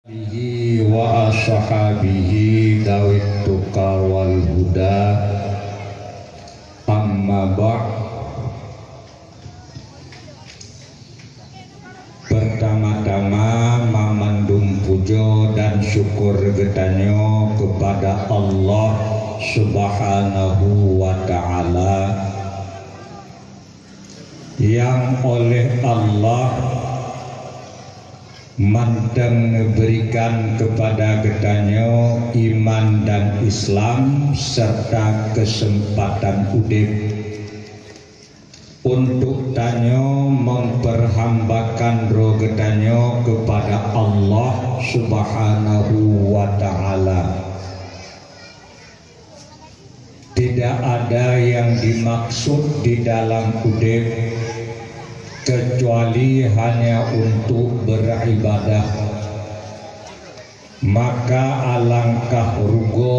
Bihi wa ashabihi dawit tuqa wal huda amma ba' pertama-tama mamandung pujo dan syukur getanyo kepada Allah Subhanahu wa ta'ala yang oleh Allah manteng berikan kepada getanyo iman dan Islam serta kesempatan udip untuk tanyo memperhambakan roh getanyo kepada Allah Subhanahu wa ta'ala. Tidak ada yang dimaksud di dalam udip kecuali hanya untuk beribadah. Maka alangkah rugo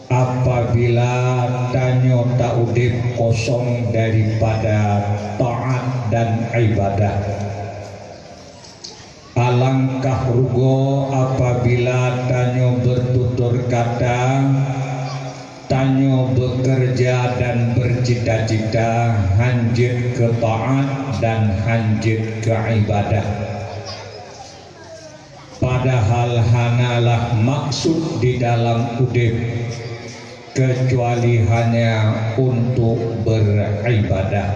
apabila tanyo tak udip kosong daripada taat dan ibadah. Alangkah rugo apabila tanyo bertutur kata, tanyo bekerja dan bercita-cita hanjit ke taat dan hanjit ke ibadah. Padahal hanalah maksud di dalam udip kecuali hanya untuk beribadah.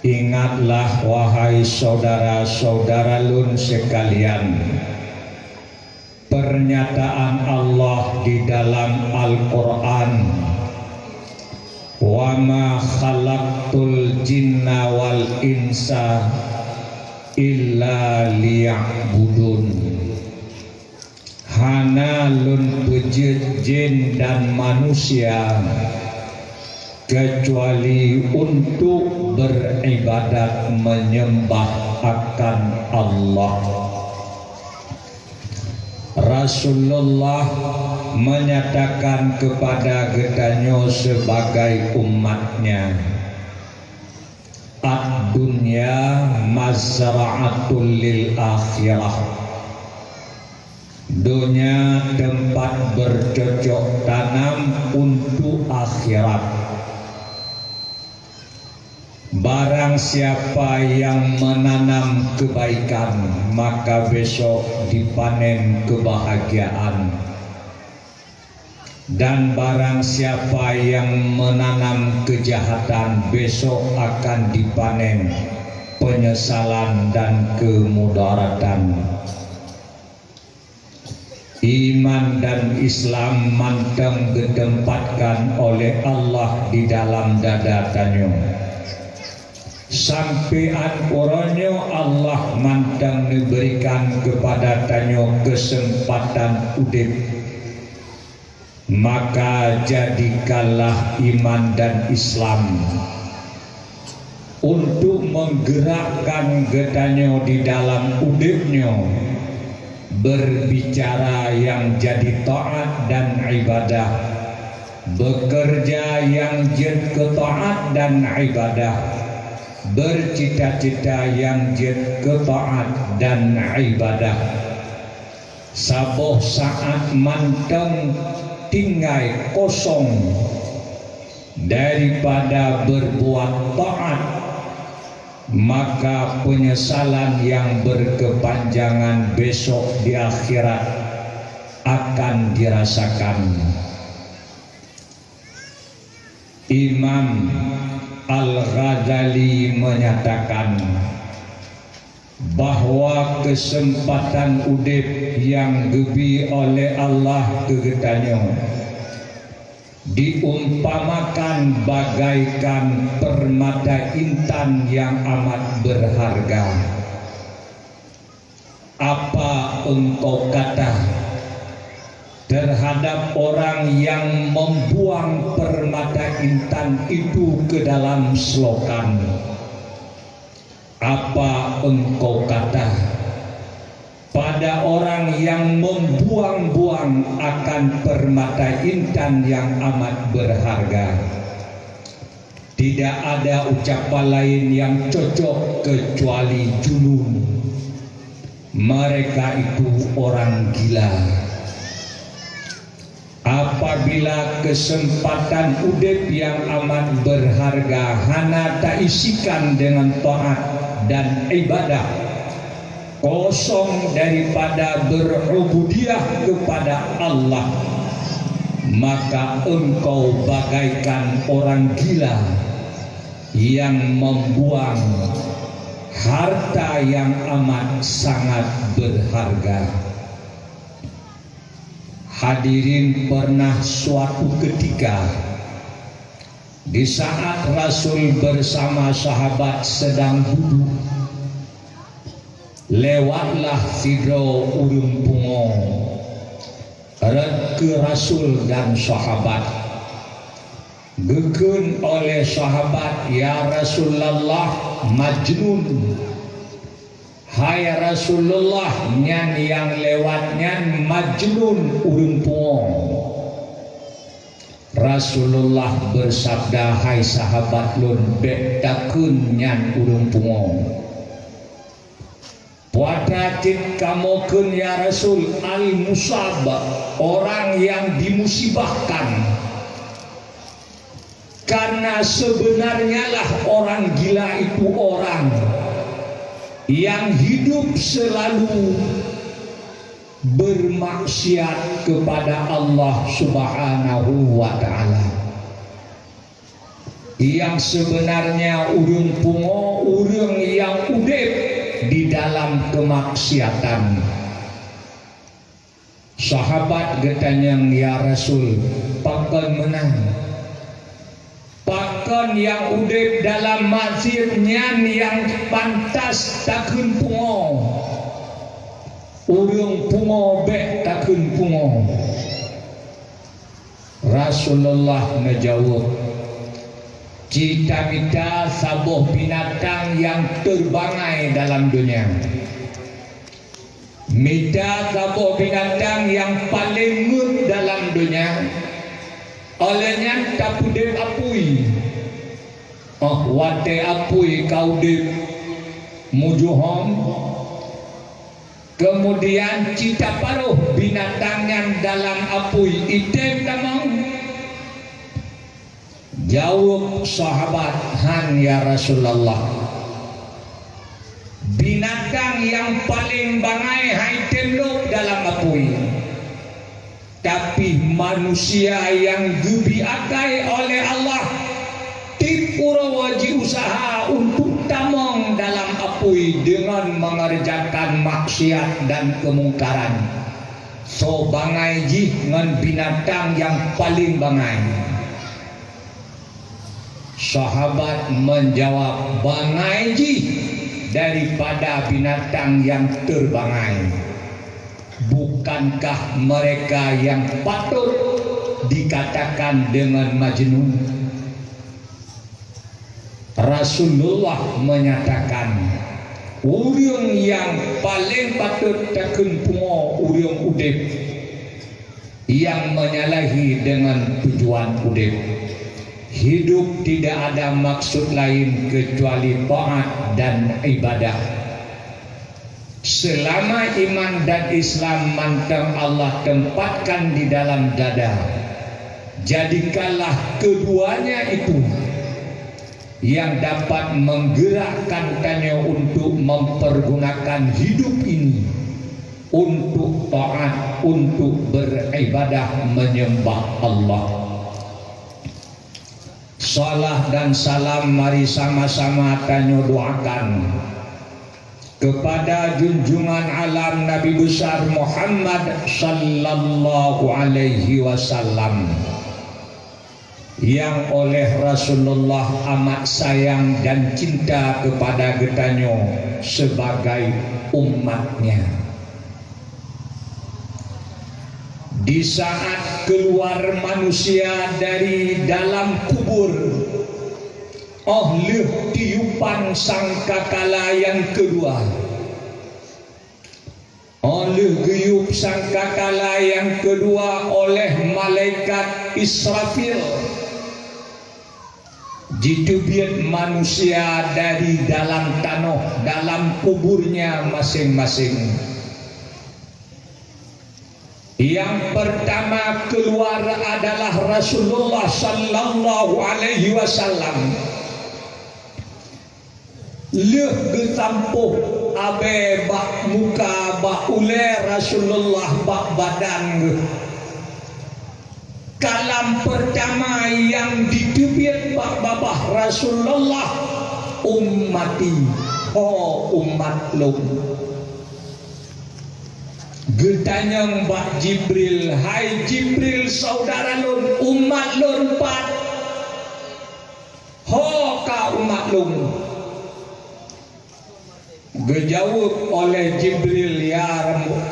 Ingatlah wahai saudara-saudara lun sekalian, pernyataan Allah di dalam Al-Quran, wa ma khalaqtul jinna wal insa illa liya'budun. Hana lun pejit jin dan manusia kecuali untuk beribadat menyembah akan Allah. Rasulullah menyatakan kepada getanyo sebagai umatnya, ad-dunya mazra'atul lil akhirah. Dunia tempat bercocok tanam untuk akhirat. Barang siapa yang menanam kebaikan, maka besok dipanen kebahagiaan. Dan barang siapa yang menanam kejahatan, besok akan dipanen penyesalan dan kemudaratan. Iman dan Islam manteng ditempatkan oleh Allah di dalam dada tanyo. Sampean oronyo Allah mantang diberikan kepada tanyo kesempatan udip. Maka jadikanlah iman dan Islam untuk menggerakkan getanyo di dalam udipnyo, berbicara yang jadi taat dan ibadah, bekerja yang jadi taat dan ibadah, bercita-cita yang jid ke taat dan ibadah. Saboh saat manteng tinggai kosong daripada berbuat taat, maka penyesalan yang berkepanjangan besok di akhirat akan dirasakan. Imam Al-Ghazali menyatakan bahwa kesempatan udip yang gebi oleh Allah kegetanyo diumpamakan bagaikan permata intan yang amat berharga. Apa engkau kata terhadap orang yang membuang permata intan itu ke dalam selokan? Apa engkau kata pada orang yang membuang-buang akan permata intan yang amat berharga? Tidak ada ucapan lain yang cocok kecuali junun. mereka itu orang gila. Apabila kesempatan udip yang amat berharga hana tak isikan dengan taat dan ibadah, kosong daripada berubudiah kepada Allah, maka engkau bagaikan orang gila yang membuang harta yang amat sangat berharga. Hadirin, pernah suatu ketika di saat Rasul bersama sahabat sedang duduk, lewatlah sidro urung pungo ke Rasul dan sahabat. Gekun oleh sahabat, "Ya Rasulullah, majnun." "Hai Rasulullah, nyan yang lewatnya majnun urung pungo." Rasulullah bersabda, "Hai sahabat lun, bektakun nyan urung pungo. Wadatin kamu kun ya Rasul al-musab, orang yang dimusibahkan." Karena sebenarnya lah orang gila itu orang yang hidup selalu bermaksiat kepada Allah Subhanahu wa ta'ala. Yang sebenarnya urung pungo, urung yang udip di dalam kemaksiatan. Sahabat getanyang, "Ya Rasul, pakon menang. Pakon yang udip dalam maksiatnya yang pantas takun pungo. Urung pungo bek takun pungo." Rasulullah menjawab, "Cita-cita sabuh binatang yang terbangai dalam dunia. Mita sabuh binatang yang paling ngut dalam dunia. Olehnya tapu dep apui. Wate apui kau dep mujuhom." Kemudian cita paruh binatang yang dalam apui item tamang. Jawab sahabat, "Han ya Rasulullah, binatang yang paling bangai item lo dalam apui. Tapi manusia yang dibiakai oleh Allah tipura wajib usaha untuk tamang dalam apui dengan mengerjakan maksiat dan kemungkaran. So bangai ji dengan binatang yang paling bangai." Sahabat menjawab, "Bangai ji daripada binatang yang terbangai. Bukankah mereka yang patut dikatakan dengan majnun?" Rasulullah menyatakan, "Urang yang paling patut takun pungo urang udip yang menyalahi dengan tujuan udip. Hidup tidak ada maksud lain kecuali taat dan ibadah. Selama iman dan Islam mantap Allah tempatkan di dalam dada, jadikanlah keduanya itu yang dapat menggerakkan tanya untuk mempergunakan hidup ini untuk taat, untuk beribadah menyembah Allah." Salah dan salam mari sama-sama tanya doakan kepada junjungan alam Nabi besar Muhammad sallallahu alaihi wasallam yang oleh Rasulullah amat sayang dan cinta kepada getanyo sebagai umatnya. Di saat keluar manusia dari dalam kubur, oleh tiupan sangkakala yang kedua, oleh geyup sangkakala yang kedua oleh malaikat Israfil, Jitubiat manusia dari dalam tanah, dalam kuburnya masing-masing. Yang pertama keluar adalah Rasulullah sallallahu alaihi wasallam. Leuh getampuh abe bak muka bak ule Rasulullah bak badan. Kalam pertama yang ditubiat bak babah Rasulullah ummati ho umat lum. Getanyang bak Jibril, hai Jibril saudara lun umat lun pat ho ka umat lum. Gejawab oleh Jibril, ya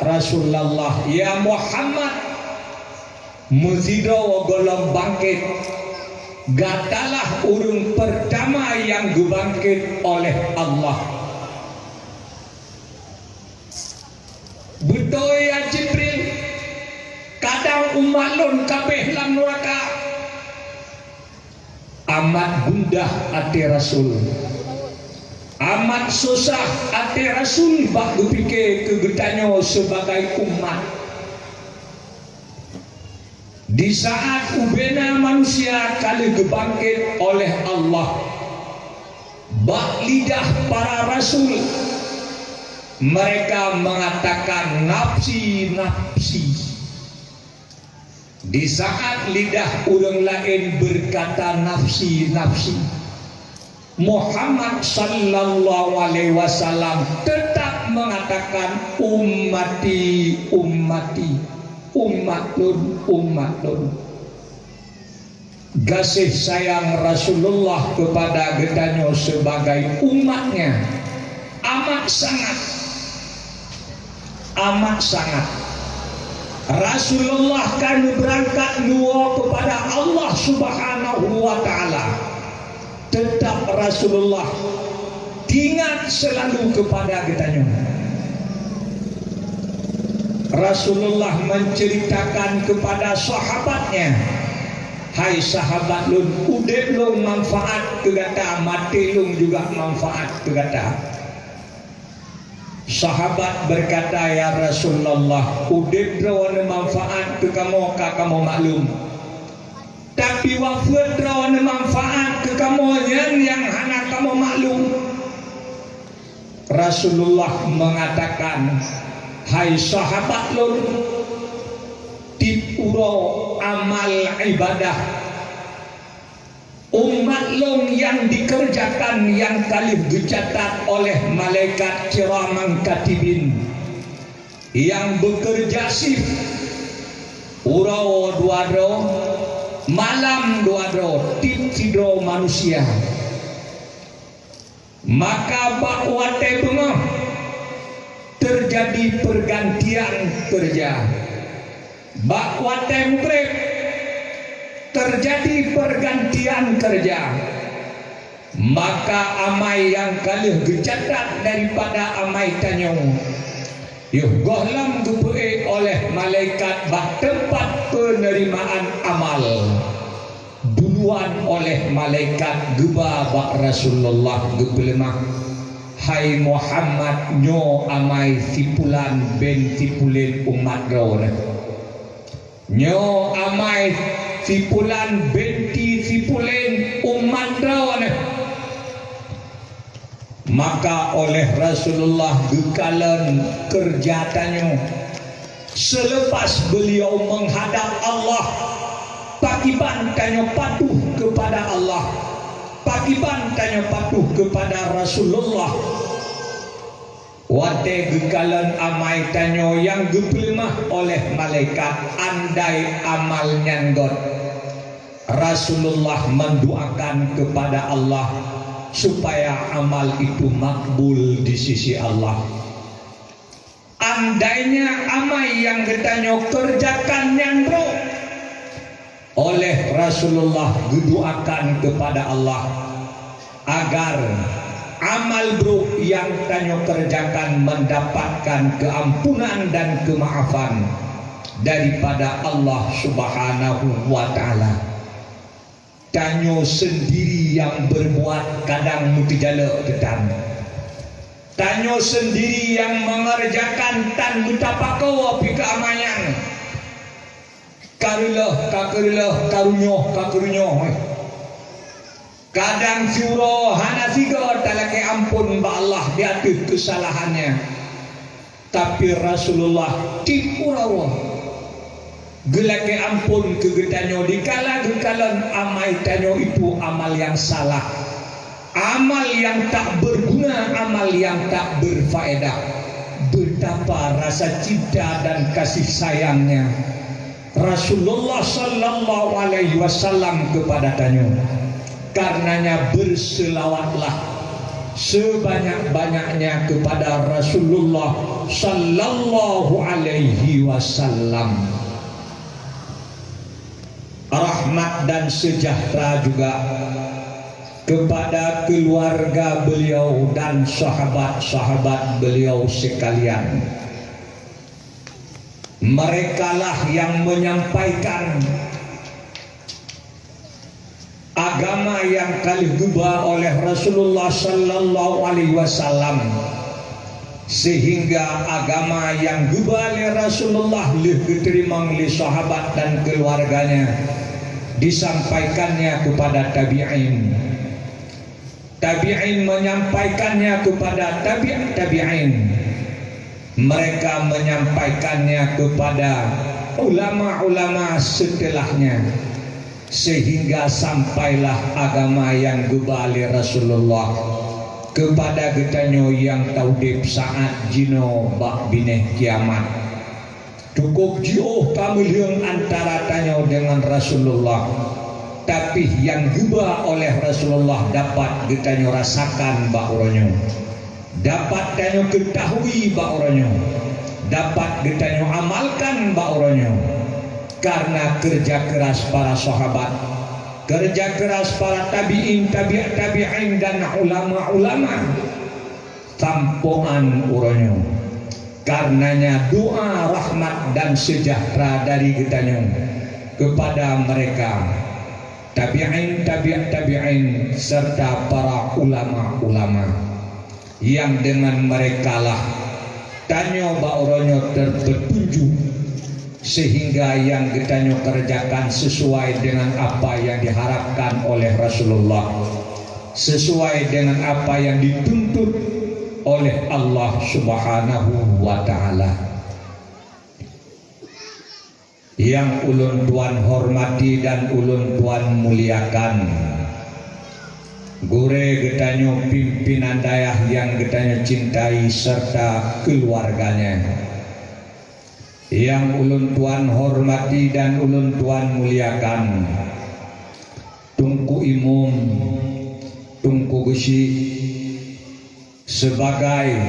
Rasulullah, ya Muhammad, muzido wa golong bangkit. Gatalah urung pertama yang dibangkit oleh Allah. Betul ya Jibril, kadang umat lun kabeh lam neraka. Amat gundah ati Rasul, amat susah ati Rasul bak dipikir kegetanyo sebagai umat. Di saat ubena manusia kali gebangkit oleh Allah, bak lidah para rasul mereka mengatakan nafsi nafsi. Di saat lidah orang lain berkata nafsi nafsi, Muhammad sallallahu alaihi wasallam tetap mengatakan ummati ummati, umatun umatun. Kasih sayang Rasulullah kepada getanyo sebagai umatnya amat sangat, amat sangat. Rasulullah kan berangkat nuwa kepada Allah subhanahu wa ta'ala. Tetap Rasulullah ingat selalu kepada getanyo. Rasulullah menceritakan kepada sahabatnya, hai sahabat lun, udep lung manfaat kegata, mati lung juga manfaat kegata. Sahabat berkata, ya Rasulullah, udep rawan manfaat ke kamu maklum, tapi wafat rawan manfaat ke kamu yang hana kamu maklum. Rasulullah mengatakan, hai sahabat lun, tipuro amal ibadah umat lung yang dikerjakan yang kali dicatat oleh malaikat kiraman katibin yang bekerja sif urau duadro malam duadro tip tidro manusia, maka bakwate bengah terjadi pergantian kerja. Bakwate mukrib terjadi pergantian kerja. Maka amai yang kalih gecatat daripada amai tanyong yuh gohlam gupue oleh malaikat bak tempat penerimaan amal duluan oleh malaikat geba bak Rasulullah gebelemah, hai Muhammad nyo amai tipulan ben tipulin umat rawon, nyo amai tipulan benti tipulin umat rawon. Maka oleh Rasulullah gekalan kerjatannya selepas beliau menghadap Allah, pakiban kanyo patuh kepada Allah, pakiban kanyo patuh kepada Rasulullah. Wate gekalan amai tanyo yang gepelemah oleh malaikat andai amal nyanggot. Rasulullah mendoakan kepada Allah supaya amal itu makbul di sisi Allah. Andainya amai yang getanyo kerjakan nyandro, oleh Rasulullah berdoakan kepada Allah agar amal bro yang tanyo kerjakan mendapatkan keampunan dan kemaafan daripada Allah subhanahu wa ta'ala. Tanyo sendiri yang berbuat kadang mutijala gedang. Tanyo sendiri yang mengerjakan tan mutapakau api keamayan. Karulah karunyuh. Kadang syuro hana siga talake ampun ba Allah diatur kesalahannya. Tapi Rasulullah tipu rawa. Gelake ampun kegetanyo dikala gekalan amai tanyo itu amal yang salah. Amal yang tak berguna, amal yang tak berfaedah. Betapa rasa cinta dan kasih sayangnya Rasulullah sallallahu alaihi wasallam kepada tanyo. Karenanya berselawatlah sebanyak-banyaknya kepada Rasulullah sallallahu alaihi wasallam. Rahmat dan sejahtera juga kepada keluarga beliau dan sahabat-sahabat beliau sekalian. Merekalah yang menyampaikan agama yang kali gubah oleh Rasulullah sallallahu alaihi wasallam, sehingga agama yang gubah oleh Rasulullah diterima oleh sahabat dan keluarganya disampaikannya kepada tabi'in. Tabi'in menyampaikannya kepada tabi'in. Mereka menyampaikannya kepada ulama-ulama setelahnya, sehingga sampailah agama yang gubali Rasulullah kepada getanyo yang taudip saat jino bak bineh kiamat. Cukup jauh kamiliung antara tanyo dengan Rasulullah, tapi yang gubah oleh Rasulullah dapat getanyo rasakan bak uronyo, dapat tanyo ketahui bak uronyo, dapat getanyo amalkan bak uronyo. Karena kerja keras para sahabat, kerja keras para tabi'in, tabi'in dan ulama-ulama, tampungan uronyo. Karenanya doa rahmat dan sejahtera dari getanyo kepada mereka tabi'in, tabi'in serta para ulama-ulama yang dengan merekalah tanyo ba uronyo terpetunjuk, sehingga yang getanyo kerjakan sesuai dengan apa yang diharapkan oleh Rasulullah, sesuai dengan apa yang dituntut oleh Allah Subhanahu wa ta'ala. Yang ulun tuan hormati dan ulun tuan muliakan, gure getanyo pimpinan dayah yang getanyo cintai serta keluarganya, yang ulun tuan hormati dan ulun tuan muliakan, Tungku Imum, Tungku Gesi, sebagai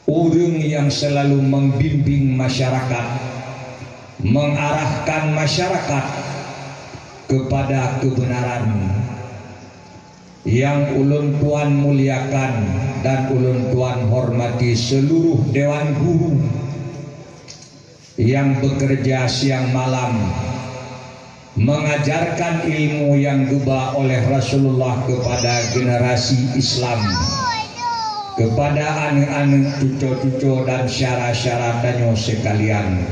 orang yang selalu membimbing masyarakat, mengarahkan masyarakat kepada kebenaran, yang ulun tuan muliakan dan ulun tuan hormati seluruh dewan guru yang bekerja siang malam mengajarkan ilmu yang gubah oleh Rasulullah kepada generasi Islam, kepada anak-anak cucu-cucu dan syara-syara tanyo sekalian.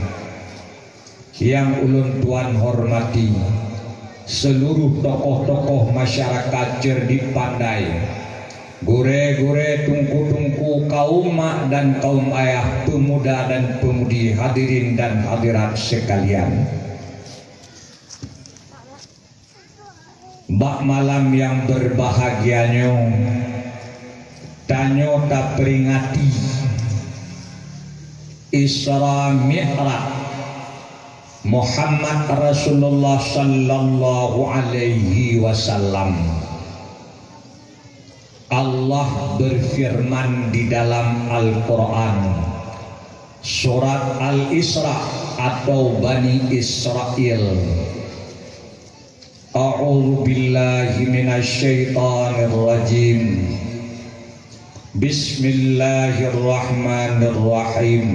Yang ulun tuan hormati seluruh tokoh-tokoh masyarakat cerdik pandai, gure-gure, tungku-tungku, kaum mak dan kaum ayah, pemuda dan pemudi, hadirin dan hadirat sekalian. Bak malam yang berbahagianya, tanyo tak peringati Isra Mi'raj Muhammad Rasulullah sallallahu alaihi wasallam. Allah berfirman di dalam Al-Quran, surat Al-Isra atau Bani Israel, A'udzu billahi minasyaitonir rajim. Bismillahirrahmanirrahim.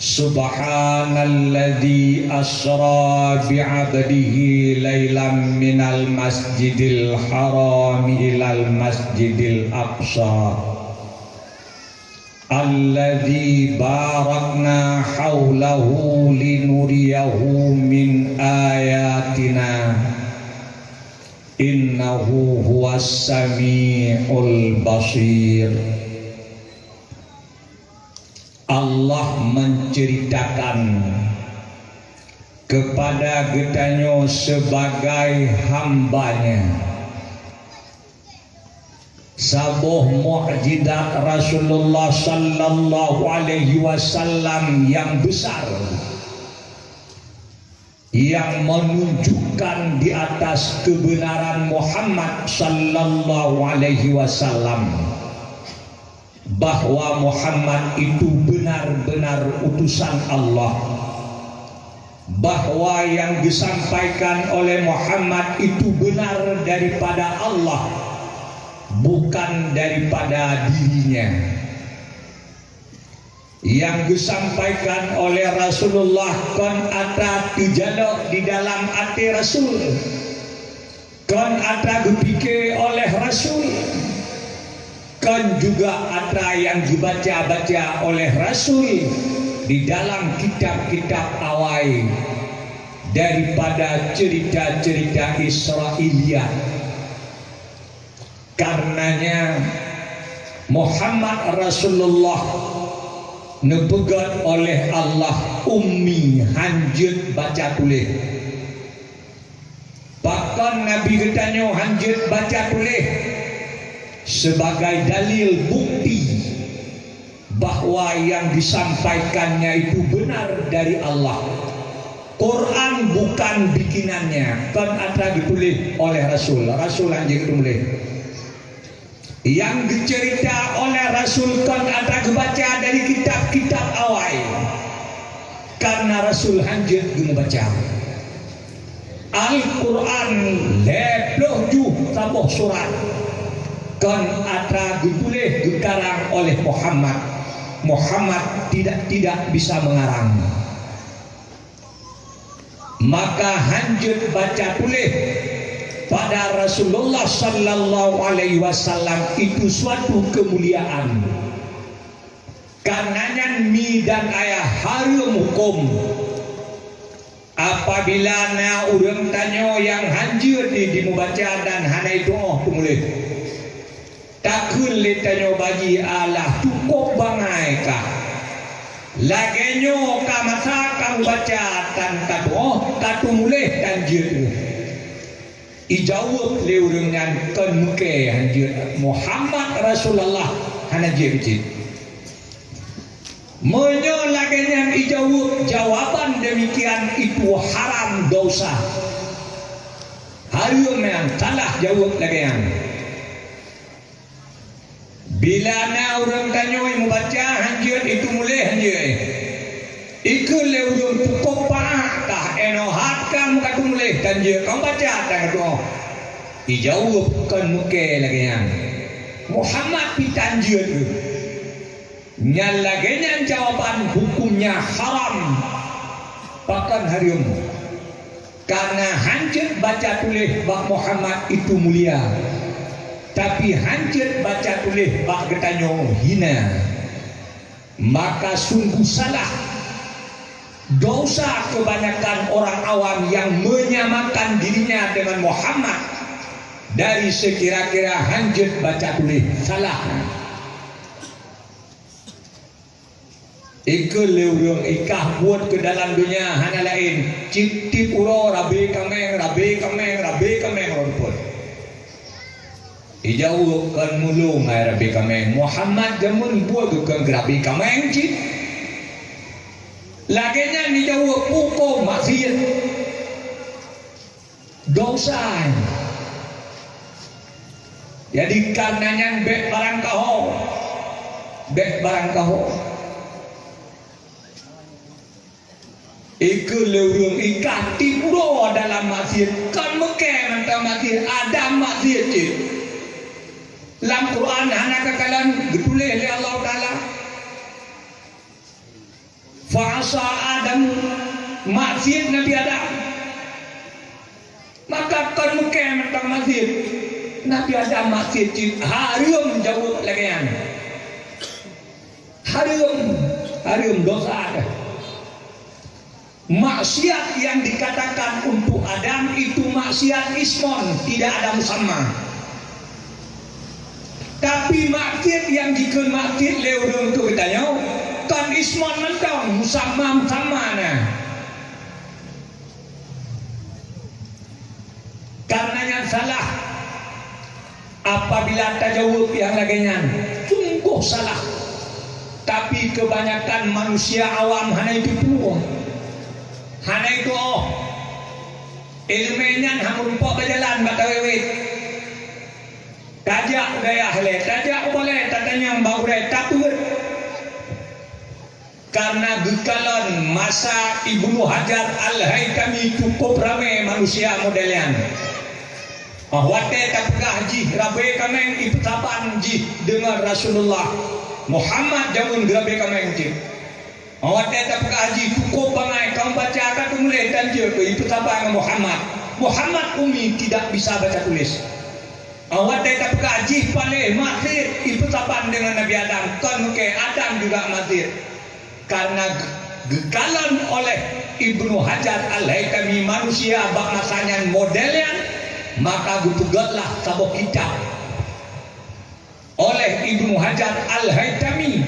Subhanalladzi asra bi'abdihi lailam minal masjidil haram ilal masjidil aqsa alladzi barakna haulahu linuriyahu min ayatina innahu huwas sami'ul basir. Allah menceritakan kepada getanyo sebagai hambanya sabuh mukjizat Rasulullah sallallahu alaihi wasallam yang besar yang menunjukkan di atas kebenaran Muhammad sallallahu alaihi wasallam bahwa Muhammad itu benar-benar utusan Allah, bahwa yang disampaikan oleh Muhammad itu benar daripada Allah, bukan daripada dirinya. Yang disampaikan oleh Rasulullah kan ada dijaluk di dalam hati Rasul, kan ada dipikir oleh Rasul, kan juga ada yang dibaca-baca oleh Rasul di dalam kitab-kitab awal daripada cerita-cerita Israiliyat. Karenanya Muhammad Rasulullah nepegat oleh Allah ummi hanjut baca tulis. Bahkan Nabi katanya hanjut baca tulis sebagai dalil bukti bahwa yang disampaikannya itu benar dari Allah. Quran bukan bikinannya, kan ada ditulis oleh Rasul. Rasul anjing tulis. Yang dicerita oleh Rasul kan ada kebaca dari kitab-kitab awal. Karena Rasul hanjut membaca Al-Quran 27 surat. Kan ada ditulis dikarang oleh Muhammad. Muhammad tidak bisa mengarang. Maka hanjut baca tulis pada Rasulullah sallallahu alaihi wasallam itu suatu kemuliaan. Karenanya mi dan ayah harum hukum. Apabila na urang tanya yang hanjut di membaca dan hana itu tumulis. Takun letanya bagi Allah cukup bangai kah lagenyo ka masa kamu baca tan katu mulih tanjir ijawab leurungan kan muke hanjir Muhammad Rasulullah hana jibjit menyo lagenyan ijawab jawaban demikian itu haram dosa harium yang salah jawab lagenyan. Bila na orang tanya membaca hanjir itu mulai hanjir ikut leudung cukup pak enohat kamu katu mulai hanjir kamu baca tak tu dijawab kan muke lagi yang Muhammad pitanjir tu nyal lagi yang jawaban hukumnya haram bahkan harium karena hanjir baca tulis bak Muhammad itu mulia. Tapi hancur baca tulis bak getanyo hina, maka sungguh salah dosa kebanyakan orang awam yang menyamakan dirinya dengan Muhammad dari sekira-kira hancur baca tulis salah. Ikut leurung ikah buat ke dalam dunia hana lain cip uro rabe kameng rumput. Ijauh kan mulung ay rabi kameng Muhammad jamun buat kan rabi kameng cip lagenya ni jauh pukul maksiat dosa jadi karenanya bek barang kaho ikut leurung ikati puro dalam maksiat kan mekeh nanti maksiat ada maksiat cip dalam Quran hanya kekalan ditulis oleh Allah Ta'ala asa Adam maksiat Nabi Adam. Maka kan mungkin tentang maksiat Nabi Adam maksiat harum jauh lagian. Harum dosa. Maksiat yang dikatakan untuk Adam itu maksiat ismon, tidak ada musamma. Tapi maksiat yang dikon maksiat leurung tu katanya kan ismon mentong musamma nah. Karenanya salah apabila tajawub yang laginya sungguh salah. Tapi kebanyakan manusia awam hanya itu pun. Hanya itu ilmunya hamun pok berjalan batawewit. Tajak gaya hele, tajak boleh tatanya bau re takut. Karena gekalan masa Ibnu Hajar Al-Haytami cukup ramai manusia modelian. Wate tapgah ji rabe kameng iptapan ji dengan Rasulullah Muhammad jamun rabe kameng ji. Wate tapgah ji cukup bangai kau baca akan mulai dan je ke iptapan Muhammad. Muhammad umi tidak bisa baca tulis. Awak tetap kaji paling makhir iptapan dengan Nabi Adam kan ke Adam juga makhir karena gegalan oleh Ibnu Hajar Al-Haytami manusia bak masanya modelnya maka gutugatlah sabok kitab oleh Ibnu Hajar Al-Haytami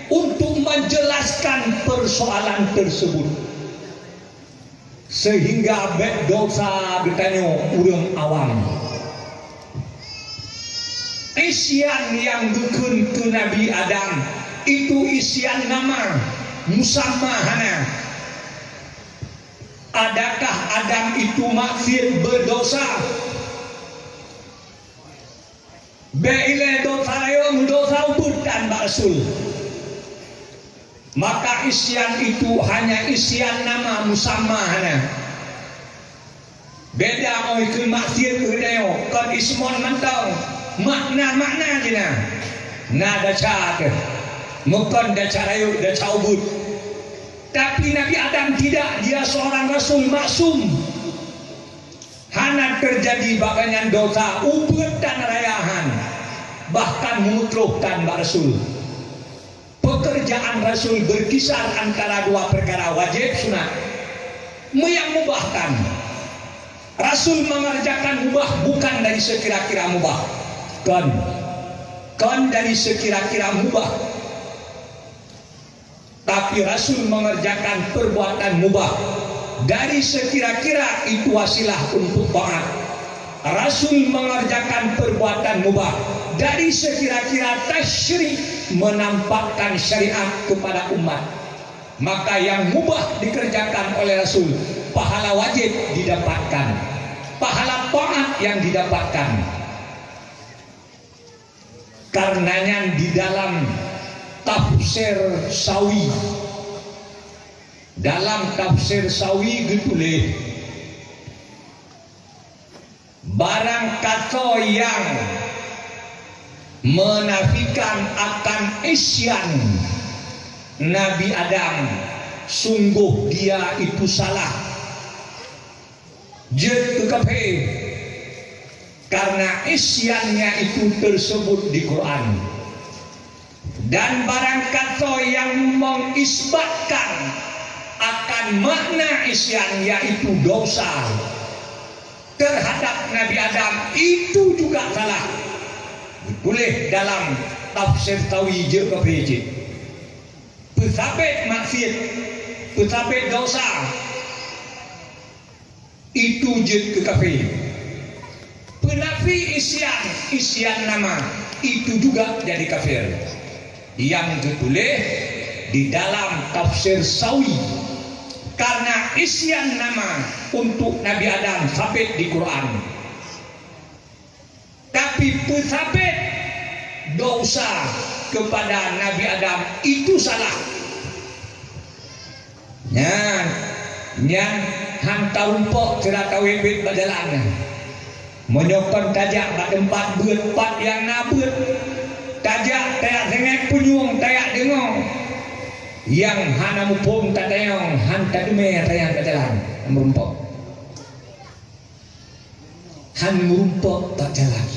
untuk menjelaskan persoalan tersebut sehingga dosa bertanya urang awam. Isian yang dukun ke Nabi Adam itu isian nama musammahana. Adakah Adam itu maksiat berdosa? Beile dosa yang dosa bukan Rasul. Maka isian itu hanya isian nama musammahana. Beda oi ke maksiat ke deo kan ismon mentong. Makna jina na daca bukan daca rayu daca ubud. Tapi Nabi Adam tidak, dia seorang rasul maksum. Hana terjadi baganyan dosa ubud dan rayahan bahkan mengutrukkan rasul. Pekerjaan rasul berkisar antara dua perkara wajib sunat yang mubahkan. Rasul mengerjakan mubah bukan dari sekira-kira mubah. Kan dari sekira-kira mubah. Tapi Rasul mengerjakan perbuatan mubah dari sekira-kira itu wasilah untuk taat. Rasul mengerjakan perbuatan mubah dari sekira-kira tasyri' menampakkan syariat kepada umat. Maka yang mubah dikerjakan oleh Rasul, pahala wajib didapatkan, pahala taat yang didapatkan. Karenanya di dalam tafsir Sawi, dalam tafsir Sawi getuleh barang kata yang menafikan akan isyan Nabi Adam sungguh dia itu salah jet kekafir. Karena isyannya itu tersebut di Quran. Dan barang kata yang mengisbatkan akan makna isyan yaitu dosa terhadap Nabi Adam itu juga salah. Boleh dalam tafsir Tawi je ke pesabit maksiat, pesabit dosa itu je ke kafir. Penafi isyan nama itu juga jadi kafir. Yang ditulis di dalam tafsir Sawi karena isyan nama untuk Nabi Adam sabit di Quran. Tapi pesabit dosa kepada Nabi Adam itu salah. Nyan hantar rumpok cerita wibit berjalan. Menyokong tajak pada tempat berempat yang nabut tajak tayak sengek punyung tayak dengar yang hana mupung tatayong hanta dume tayang katalan merumpok han merumpok tak jalan.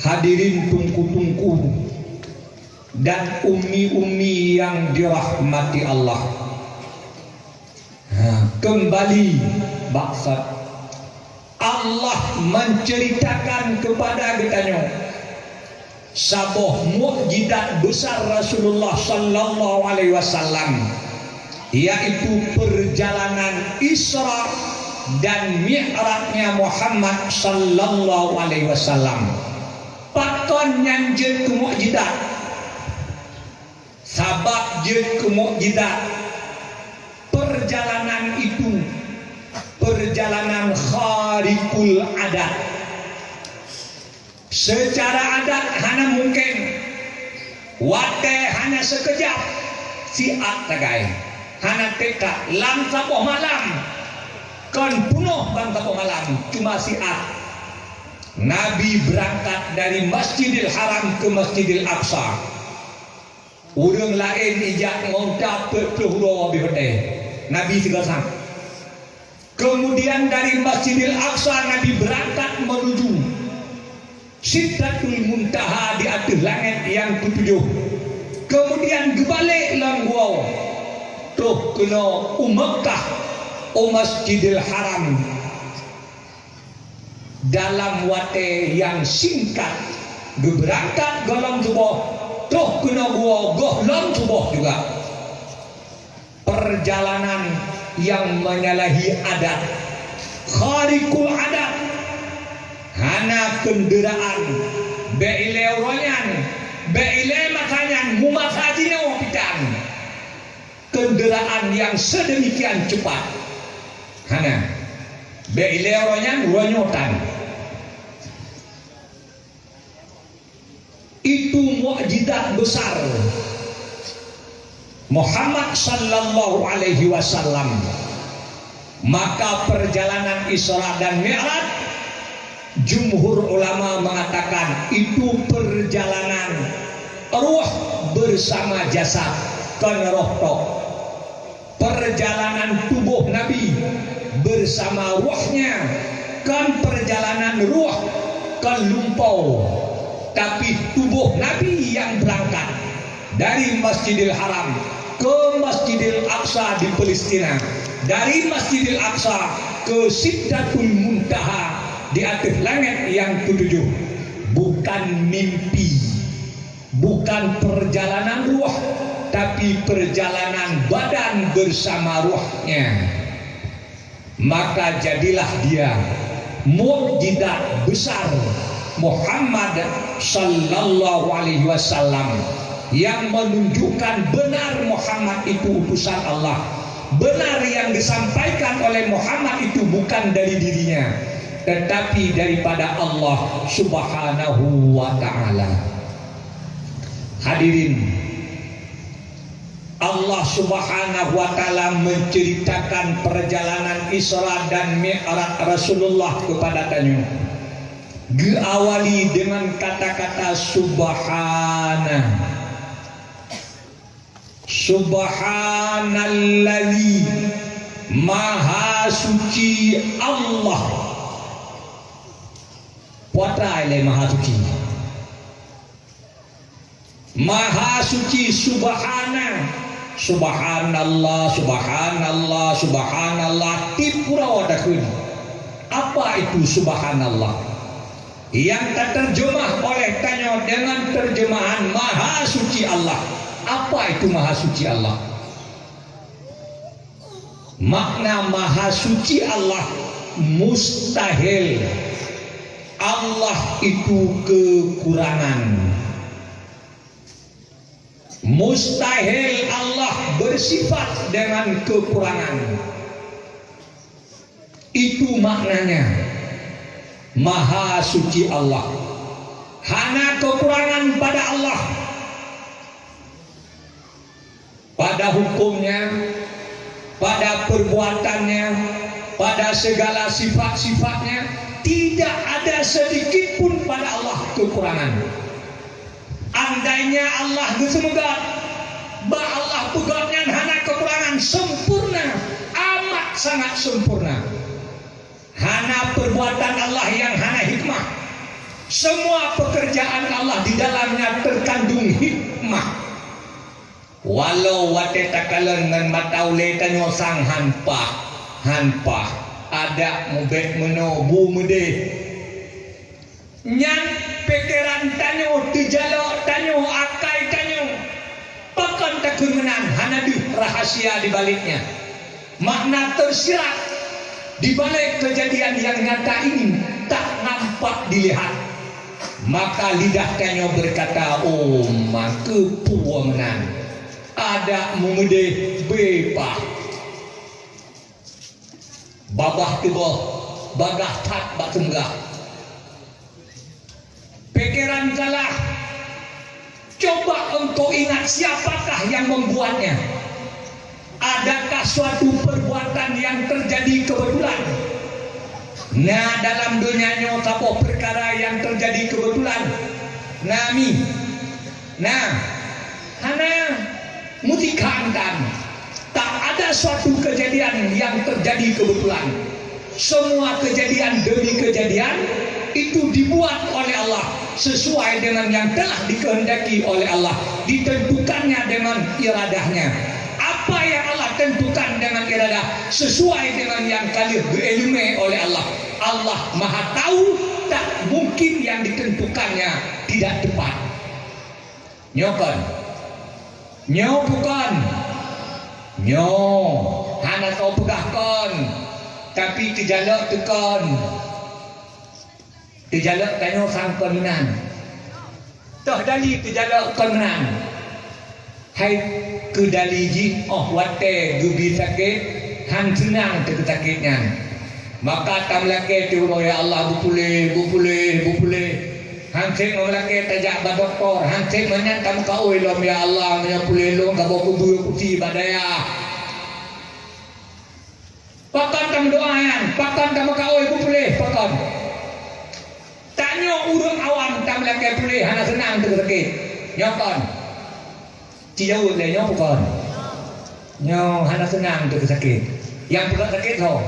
Hadirin tungku-tungku dan umi-umi yang dirahmati Allah, kembali maksud Allah menceritakan kepada kita sebuah mukjizat besar Rasulullah sallallahu alaihi wasallam, yaitu perjalanan Isra dan Mi'rajnya Muhammad sallallahu alaihi wasallam. Pakon nyanjeun ke mukjizat, sabab je ke mukjizat perjalanan itu perjalanan khariqul adat. Secara adat hanya mungkin wate hanya sekejap siat tagai hanya teka lam sapoh malam kan punuh bang sapoh malam cuma siat. Nabi berangkat dari Masjidil Haram ke Masjidil Aqsa. Urang lain ijak ngontap peluru bihoteh. Nabi segasang. Kemudian dari Masjidil Aqsa Nabi berangkat menuju Sidratul Muntaha di atas langit yang ketujuh. Kemudian kebalik lang gua. Tuh kena Makkah, Masjidil Haram. Dalam wate yang singkat berangkat golong subuh tuh kena gua golong subuh juga. Perjalanan yang menyalahi adat, khariqul adat, hana kendaraan beile royan beile makanyan mumasajino pitang, kendaraan yang sedemikian cepat hana beile royan ronyotan. Itu mukjizat besar Muhammad sallallahu alaihi wasallam. Maka perjalanan Isra dan Mi'raj, jumhur ulama mengatakan itu perjalanan ruh bersama jasad kan roh tok. Perjalanan tubuh Nabi bersama ruhnya kan perjalanan ruh kan lumpau. Tapi tubuh Nabi yang berangkat dari Masjidil Haram ke Masjidil Aqsa di Palestina, dari Masjidil Aqsa ke Sidratul Muntaha di atas langit yang ketujuh, bukan mimpi, bukan perjalanan ruh, tapi perjalanan badan bersama ruhnya. Maka jadilah dia mukjizat besar Muhammad sallallahu alaihi wasallam yang menunjukkan benar Muhammad itu utusan Allah. Benar yang disampaikan oleh Muhammad itu bukan dari dirinya, tetapi daripada Allah subhanahu wa ta'ala. Hadirin, Allah subhanahu wa ta'ala menceritakan perjalanan Isra dan Mi'raj Rasulullah kepada tanya. Diawali dengan kata-kata subhana. Subhanalladzi, maha suci Allah. Putra ile maha suci. Maha suci subhana. Subhanallah, subhanallah, subhanallah. Tipura wadakun. Apa itu subhanallah? Yang terjemah oleh tanya dengan terjemahan maha suci Allah. Apa itu maha suci Allah? Makna maha suci Allah mustahil. Allah itu kekurangan. Mustahil Allah bersifat dengan kekurangan. Itu maknanya maha suci Allah. Hana kekurangan pada Allah, pada hukumnya, pada perbuatannya, pada segala sifat-sifatnya. Tidak ada sedikit pun pada Allah kekurangan. andainya Allah geus ba Allah pegatnya hana kekurangan sempurna, amat sangat sempurna. Hana perbuatan Allah yang hana hikmah. Semua pekerjaan Allah di dalamnya terkandung hikmah. Walau wate takalan ngan mataule tanyo sang hanpa ada mubek meno bu mede nyan pikiran tanyo tijalo tanyo akai tanyo pakan takun menan hana di rahasia di baliknya, makna tersirat di balik kejadian yang nyata ini tak nampak dilihat. Maka lidah tanyo berkata, oh maka puwa menan ada mumede bepa babah tiba bagah tak bak tenggah pikiran salah. Coba engkau ingat siapakah yang membuatnya. Adakah suatu perbuatan yang terjadi kebetulan? Nah, dalam dunianya tapo perkara yang terjadi kebetulan. Nami. Nah, hana mutikankan. Tak ada suatu kejadian yang terjadi kebetulan. Semua kejadian demi kejadian itu dibuat oleh Allah sesuai dengan yang telah dikehendaki oleh Allah, ditentukannya dengan iradahnya. Apa yang Allah tentukan dengan iradah sesuai dengan yang kali berilmu oleh Allah. Allah Maha tahu, tak mungkin yang ditentukannya tidak tepat. Nyokan, nyo bukan, nyo hana kau pegahkan, tapi tijalak tekan. Tijalak kanyo sang pemenan. Toh dali tijalak pemenan. Hai kedali ji oh wate gubi sakit han senang te sakitnya. Maka tam lake tu ya Allah bupule. Han sek melake tajak ba doktor, han sek menyan tam ka oi lom ya Allah nya pule lo ka boku bu kuti badaya. Pakan tam doayan, pakan tam ka oi bupule pakan. Tanyo urang awam tam lake pule hana senang te sakit. Nyokon. Cijau le nyo bukan. Nyo hana senang te sakit. Yang bukan sakit ho.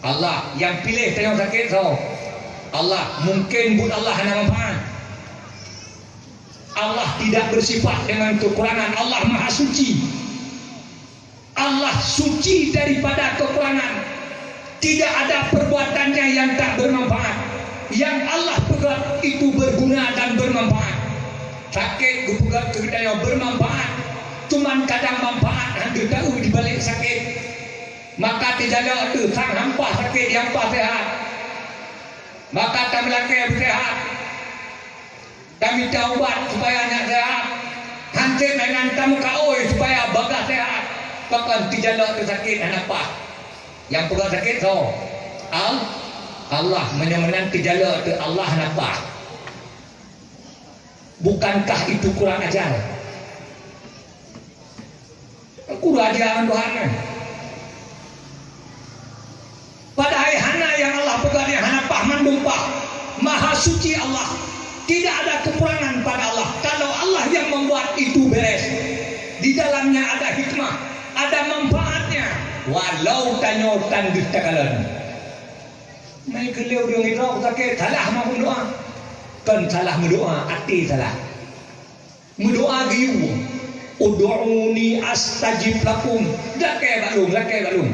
Allah yang pilih tanyo sakit ho. Allah mungkin buat Allah hana manfaat. Allah tidak bersifat dengan kekurangan. Allah Maha Suci. Allah suci daripada kekurangan. Tidak ada perbuatannya yang tak bermanfaat. Yang Allah pegat itu berguna dan bermanfaat. Sakit gupegat kegiatan bermanfaat. Cuman kadang manfaat hanya tahu di balik sakit. Maka tidak ada tu sang hampa sakit yang hampa sehat. Maka kami laki sehat. Kami taubat supaya anak sehat. Hancur dengan kamu kaoi supaya bagas sehat. Bahkan tidak ada sakit anak apa. Yang pegang sakit so Allah menyemenan tidak ada Allah napa. Bukankah itu kurang ajar? Kurang ajaran Tuhan. Padahal hana yang Allah pegang yang hana pah mandumpah. Maha suci Allah. Tidak ada kekurangan pada Allah. Kalau Allah yang membuat itu beres. Di dalamnya ada hikmah, ada manfaatnya. Walau tanyo tandus takalan. Mai keleu dia ngiro sakit salah mau doa. Kan salah mendoa, hati salah. Mendoa giu. Ud'uni astajib lakum. Lake balung.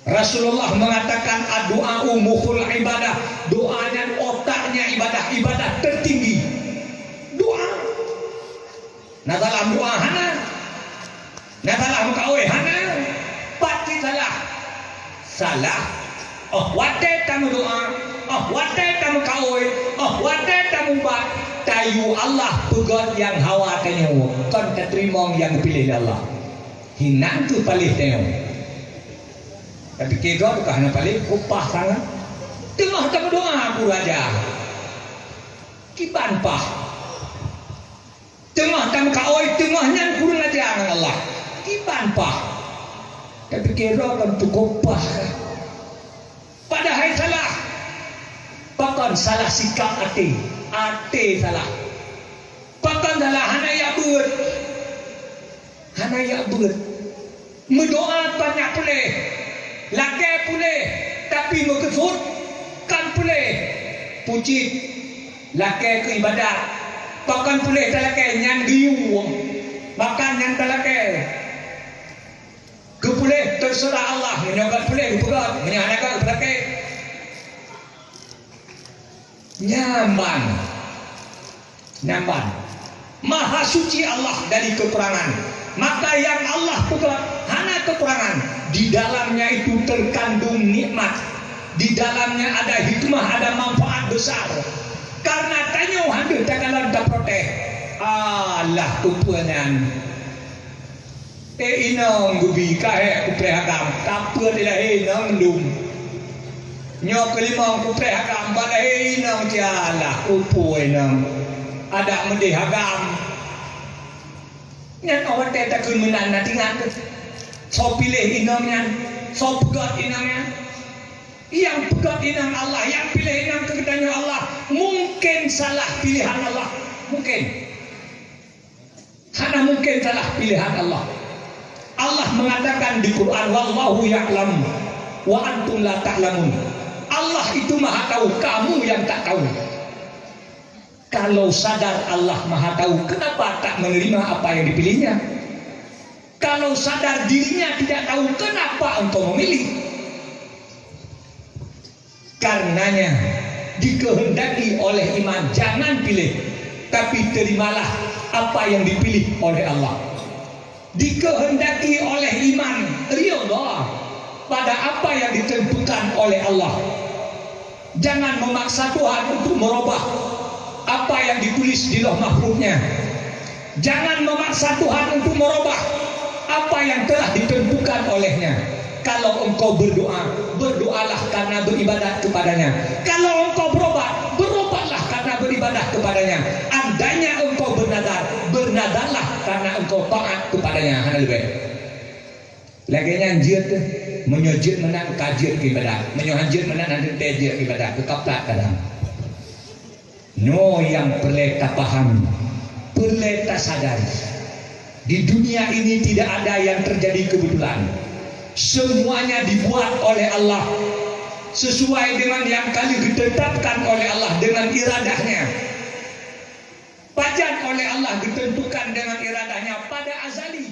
Rasulullah mengatakan doa mukhul ibadah. Doanya otaknya ibadah tertinggi. Doa. Nah dalam doa hana. Nah dalam kawe hana. Pasti salah. Oh wate tamu doa. Oh wate tamu kawe. Oh wate tamu bat. Tayu Allah pegot yang hawa tanyo. Kan terima yang pilih Allah. Hinan tu palih tanyo. Tapi kira bukan hanya paling kupah sangat. Tengah tak berdoa aku raja. Kiban pah. Tengah tak kaoi tengahnya kurang aja dengan Allah. Kiban pah. Tapi kira kan tu kupah. Padahal salah. Bahkan salah sikap hati salah. pakan dalah hanaya beut mendoa banyak boleh laki boleh tapi mekesut kan boleh puji laki ke ibadat pakan boleh tak laki nyan giu makan nyan tak laki ke boleh terserah Allah menyogat boleh dipegat menyanakan ke laki nyaman maha suci Allah dari kekurangan. Maka yang Allah pegat hana kekurangan, di dalamnya itu terkandung nikmat, di dalamnya ada hikmah, ada manfaat besar. Karena tanyo handu takalan tak proteh Allah tupuanan inong gubi kahe kuprehagam tapur ilahi inong lum nyok kelimang kuprehagam balahi inong tiala upu inong ada mendihagam nyan awak tak kemenan nanti ngan so pilih inang nyan so pegat inang nyan yang pegat inang Allah yang pilih inang kegetanya Allah mungkin salah pilihan Allah mungkin hana mungkin salah pilihan Allah. Allah mengatakan di Quran wallahu ya'lam wa antum la ta'lamun. Allah itu maha tahu, kamu yang tak tahu. Kalau sadar Allah maha tahu, kenapa tak menerima apa yang dipilihnya? Kalau sadar dirinya tidak tahu, kenapa engkau memilih? Karenanya dikehendaki oleh iman, jangan pilih, tapi terimalah apa yang dipilih oleh Allah. Dikehendaki oleh iman, ridha pada apa yang ditentukan oleh Allah. Jangan memaksa Tuhan untuk merubah apa yang ditulis di lauh mahfuznya. Jangan memaksa Tuhan untuk merubah apa yang telah ditentukan olehnya. Kalau engkau berdoa, berdoalah karena beribadat kepadanya. Kalau engkau berobat, berobatlah karena beribadah kepadanya. Andainya engkau bernadar, bernadarlah karena engkau taat kepadanya. Hana lebih. Lagi nyanjir menyojir menang kajir ibadat, menyohanjir menang nanti tejir ibadat, kekaplat kadang. No yang perlu tak paham, perlu tak sadari. Di dunia ini tidak ada yang terjadi kebetulan. Semuanya dibuat oleh Allah sesuai dengan yang kali ditetapkan oleh Allah dengan iradahnya. Pajan oleh Allah ditentukan dengan iradahnya pada azali.